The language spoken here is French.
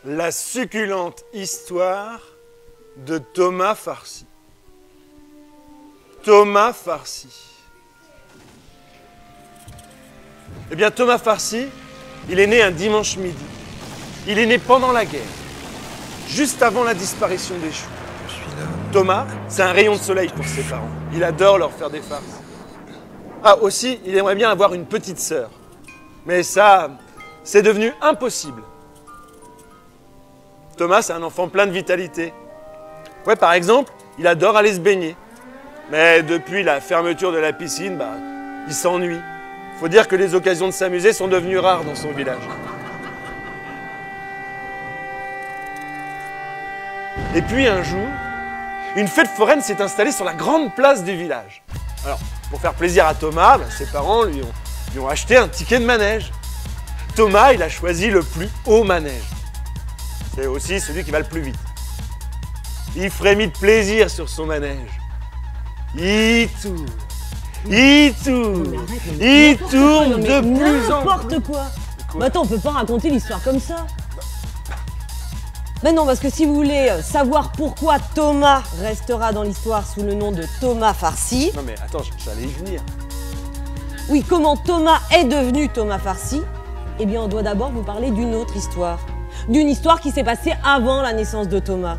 La succulente histoire de Thomas Farcy. Thomas Farcy. Eh bien, Thomas Farcy, il est né un dimanche midi. Il est né pendant la guerre, juste avant la disparition des choux. Thomas, c'est un rayon de soleil pour ses parents. Il adore leur faire des farces. Ah, aussi, il aimerait bien avoir une petite sœur. Mais ça, c'est devenu impossible. Thomas, c'est un enfant plein de vitalité. Ouais, par exemple, il adore aller se baigner. Mais depuis la fermeture de la piscine, il s'ennuie. Faut dire que les occasions de s'amuser sont devenues rares dans son village. Et puis un jour, une fête foraine s'est installée sur la grande place du village. Alors, pour faire plaisir à Thomas, ses parents lui ont acheté un ticket de manège. Thomas, il a choisi le plus haut manège. C'est aussi celui qui va le plus vite. Il frémit de plaisir sur son manège. Il tourne, il tourne, il tourne de plus en plus. N'importe quoi. Mais attends, on peut pas raconter l'histoire comme ça. Mais non, parce que si vous voulez savoir pourquoi Thomas restera dans l'histoire sous le nom de Thomas Farcy... Non mais attends, j'allais y venir. Oui, comment Thomas est devenu Thomas Farcy? Eh bien, on doit d'abord vous parler d'une autre histoire. D'une histoire qui s'est passée avant la naissance de Thomas.